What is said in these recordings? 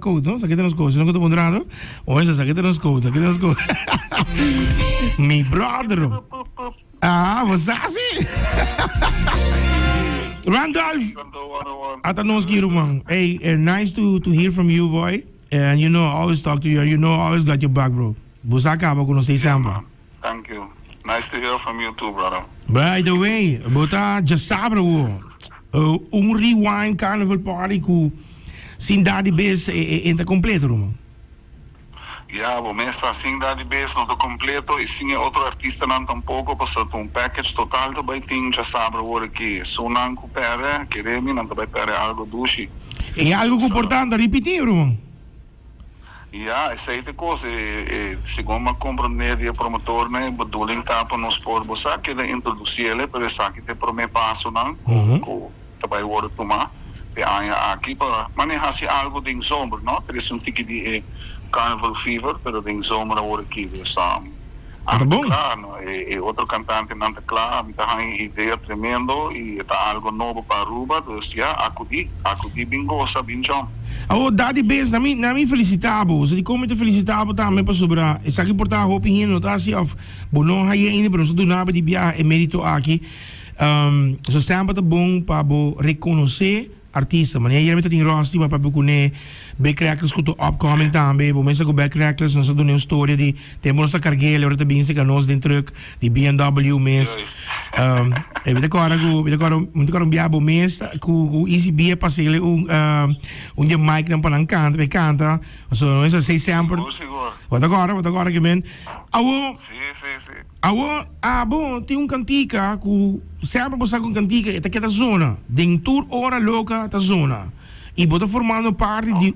code, no? Sakit nos code. Sino ko to ponderado? O esa sakit nos code, sakit nos code. Mi brother. Ah, was assim? Randolph. Atanoski man. Hey, nice to hear from you, boy. And you know, I always talk to you. And you know, I always got your back, bro. Busaka ba kuno stay samba. Thank you. Nice to hear from you too, brother. By the way, bota just sabra wo. Rewind carnival party ku sin daddy base in completo, man. Ja, bom, essa assim dá de vez no completo e sim outro artista não tampouco passou um package total do vai ter já sabe o que sunan com pere queremos não vai pere algo dushi e algo importante repetir, man. Ja, essa é a coisa segundo me compreender promotor né bedoeling tá para nos por você que de introduzir ele para essa que te promete passo não com também o outro tomar aqui para manejar algo de zomer, ¿no? Tienes un ticket de Carnival Fever, pero de zomer ahora aquí de claro, otro cantante não está claro, me está uma ideia tremendo e está algo novo para Aruba, dus ja, acudi bingo, sabin jam. Oh, daddy base, na mi felicitabo. So di komen te felicitabo também para sobra. Essa aqui portar hopi hin notatie of bono haye ini, pero so do nabe di bia emerito aqui. So sempre tá bom para bo reconhecer artista, maar jij bent in Rossi, maar papi kune backcrackers kuto upcoming tambe, bo mensen go backcrackers, nós doen een story die temos sta cargele, ora também se canos den truck, die BMW mes. Weet ik een biabo mes, ku easy bia passele je mic dan palang kant, bij kanta, so nós sei sempre. Wat agora que men. Awo. Sim. Awo, tem cantica ku sempre você com cantica, e tá zona, den tour ora louca ta zona. E bota formando parte de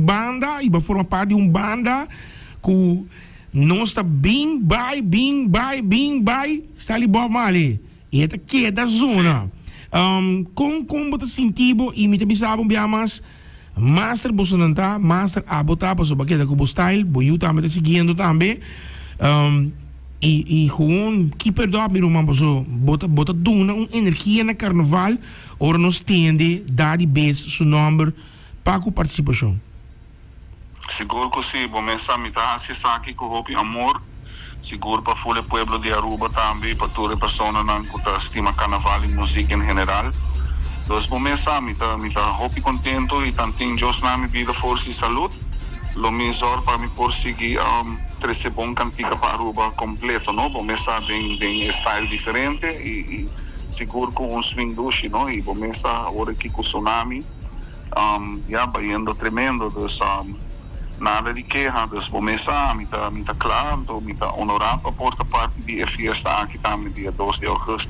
banda, e forma parte de banda que não está bem by, está ali Bob Marley. E esta que é da zona. Com bota sentido, e me te bisabo biamas, master bosonanta, master abota, paso baqueta com style, boiu também te seguindo também. E gewoon keeper daar bij Roman Bozo bota doen een energie na carnaval or nos tende dar die base su number para com participação. Seguro que sim, bom mensagem me tá se saque com hopi amor, seguro para fule pueblo de Aruba também para toda persona nan que tá estima carnaval e música em geral. Dus bom mensagem me tá hopi contento e tantinho Deus na me vida força e saúde. Lo mismo para me por seguir trece bom cantica para Aruba completo, no? Começar de style diferente e seguro com swing dushi, no? E começa agora aqui com tsunami, vai indo tremendo, dus nada de queja, dus começa me tá claro, me tá honorar para porta parte de fiesta aqui também dia 2 de agosto.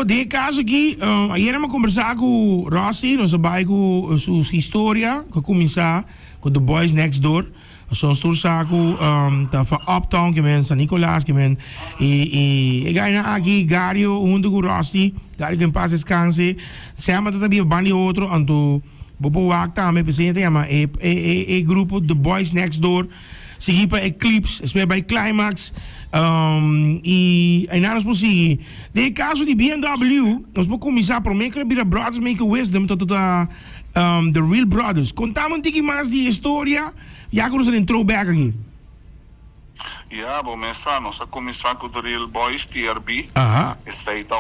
De caso aqui, ayer me conversar com Rossi, nós vai com sua história, que começar com The Boys Next Door. Zo'n stoelzaku, van Uptown, kemen, San Nicolas, kemen. Ik ga naar Aki, Gario, Hundugu Rosti, Gario kan pas descanse. Sama tatabi bandi otro, anto bobo wakta me presente ama grupo The Boys Next Door. Sigi pa Eclipse, speel bij Climax. En naast musiki. De caso di BMW, nós vamos começar por make a brothers make wisdom tot The Real Brothers. Contamos um pouquinho mais de história. Já que nós temos throwback aqui. Ja, bom, nós começar com The Real Boys, TRB. Este aí tá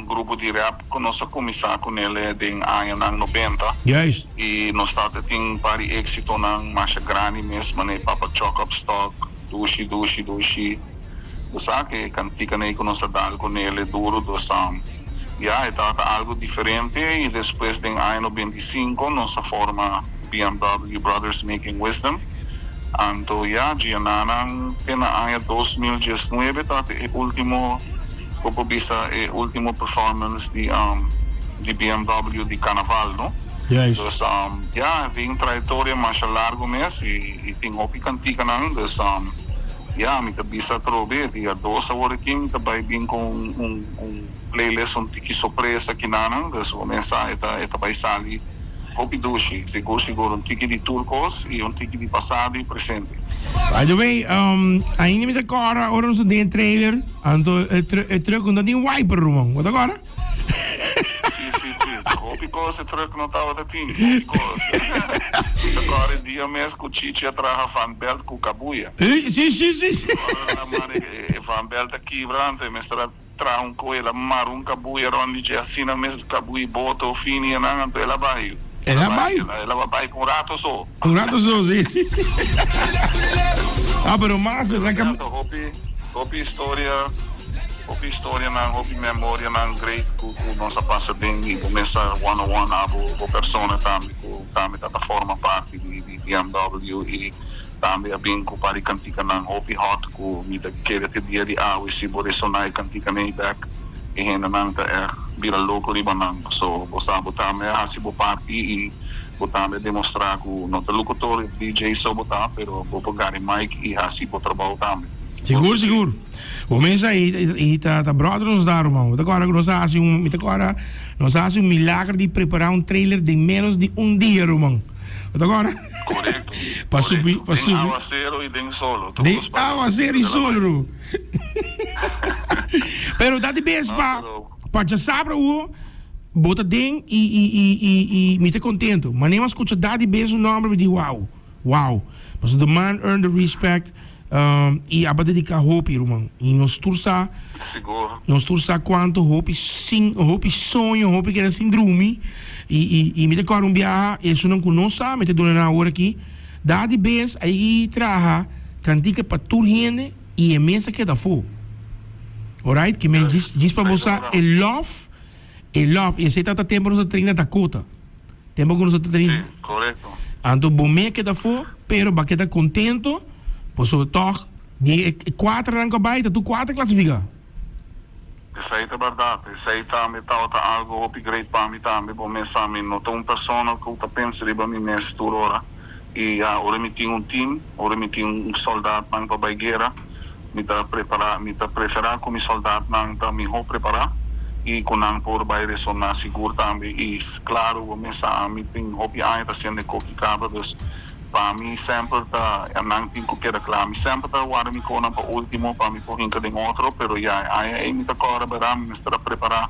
grupo de rap que nós começar com ele em anos 90. Yes. E nós tá tem pari êxito na Masha Grani mesmo, né? Papa Choc Up Stock, Dushi. Você que cantica né que nós dá com ele duro do sam. Ja, tá algo diferente e depois de ano 95 nós forma BMW Brothers Making Wisdom. Anto ya Gianana pena año 2019 tate último performance de BMW de carnaval, no? Yes. Dus tem trayectoria mais largo mês e tem hopi cantica nang dus me ta bisa trobe dia 2 agora aqui me ta vai vir com playlist tiki surpresa aqui nang dus começa eta vai sair hopi dushi, seguro tiki de turcos e tiki de passado e presente. By the way, ainda me agora nós tem trailer, anto truck não tem wiper room, wat agora? sim. Hopi coisa terug não estava da ting. Hopi coisa. Agora dia mesmo que o Chichi atrás Van Belt com cabuia. Sim. Van Belt aqui brante, mas tra um coelho marrom cabuia onde já assina mesmo cabuia bota o fim e não então ela vai. Ela vai com rato só. Um rato só, sim. Ah, pero mas, Hopi história na hopi memória na great ku nossa passa bem e começa one-on-one a persona também da forma parte de BMW e também a bem com pari cantica na hopi hot ku mita querer ter dia de água e se boresonai cantica nem back e rena não tá vira louco libanan so você botar me a se parte e botar me demonstrar que não tá locutor DJ só botar pero vou pegar mic e assim vou trabalhar também. Seguro. O mês aí tá brother nos dar, irmão. Agora nós fazemos um milagre de preparar um trailer de menos de um dia, irmão. Agora. Correto. Para subir. Tem aguacero e tem solo. Tem aguacero e solo. Pero dá de vez para já sabe o bota dentro e me tá contento. Mas nem escuta dá de vez o nome de wow. Mas the man earned the respect. E a dedicar hopi, irmão. E nós tursa quanto hopi sonho, hopi que era síndrome. E me decora viaja, isso não conosco, me te dona na hora aqui. Dá de vez aí traja, cantica para tur gente e é mesa que dá fogo. Alright? Que me diz para você, love, e esse tá tempo nós treina da cota. Tempo que nós treina. Sim, correto. Então, bom me que dá fogo, pero ba que tá contento. Por so toch, die 4 rank bij, dat tu 4 classifica. Isso aí é verdade. Isso aí também tá algo upgrade para mim também, para mim também. Não tem uma pessoa que eu penso de mim nessa hora. E agora me tem um time, agora me tem um soldado para a guerra. Me tá preparar como soldado não tá me preparar. E com não por vai ressonar seguro também. E claro, o mensagem tem hobby ainda sendo coque cabra dus. Para mim sempre tá não tem qualquer reclame sempre tá agora me cona para último para me por hinca de outro pero aí me tá agora para me estar preparar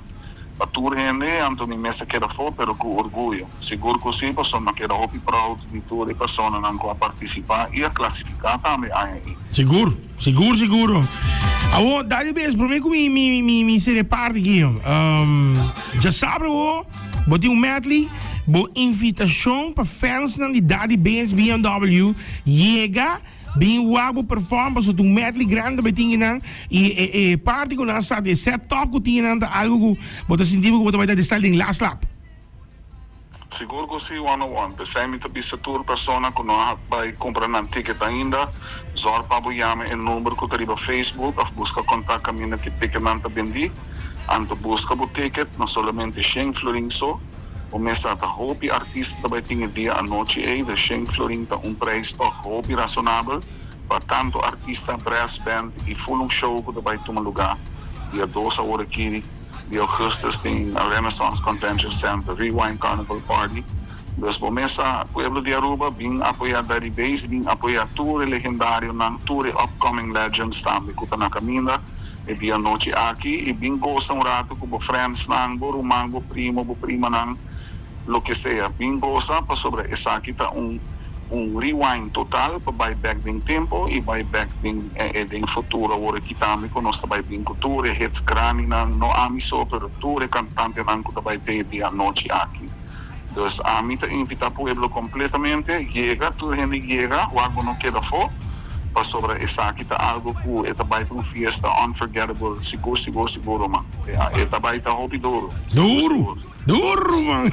para tudo rende então me mesa que era for pero com orgulho seguro que sim pessoa não quer hopi proud de toda a pessoa não vai participar e a classificar também aí seguro a dá de vez para mim com me ser parte aqui já sabe o botei um medley boa invitação para fãs de Daddy Benz BMW chega bem o perform para um medley grande betinho e parte com nós de set top que tinha algo que você sentiu que você vai dar de style em last lap seguro que sim one-on-one pensei me também se toda pessoa que não vai comprar um ticket ainda zor para boiame o número que está no Facebook ou busca contato com a que ticket não está vendi então busca o ticket não somente 100 florin só começa a hobby artista também tinha dia à noite aí de 100 florin tá preço tá hobby razonável para tanto artista brass band e full show que vai tomar lugar dia 12 horas aqui de augustus tem a Renaissance Convention Center Rewind Carnival Party dus começa Pueblo de Aruba bem apoiar Daddy Bass bem apoiar tour legendário na tour upcoming legends também que tá na caminha e dia noite aqui e bem gosta rato com friends nang bo prima nang lo que sea bem gosta para sobre essa aqui tá rewind total para vai back em tempo e vai back em futuro agora aqui também com nós vai bem cultura hits grande no amiso pero tour cantante nang que vai ter dia noite aqui dus a mim te invita pueblo completamente llega tu gente llega o algo não queda fora para sobre essa aqui tá algo que é também uma fiesta unforgettable seguro man é também tá hobby duro man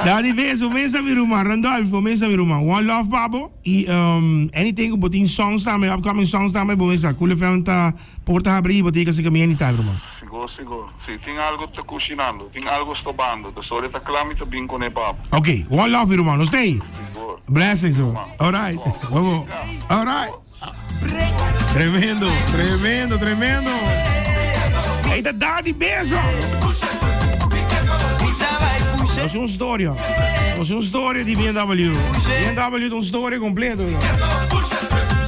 Daddy vez o mês a viruma Randolfo mês a viruma One Love Babo e anything botin songs também upcoming songs também bom essa cool tá porta abrir botin que se caminha anytime man seguro se tem algo tá cocinando tem algo estobando da só tá clame tá bem com o babo okay One Love viruma não sei seguro blessings alright vamos alright tremendo eita Daddy beijo Nós uma história de BMW é uma história completa.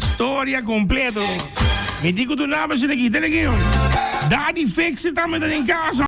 História completa. Me dico tu naam, ze denken, Daddy fix it, dan met een kaas.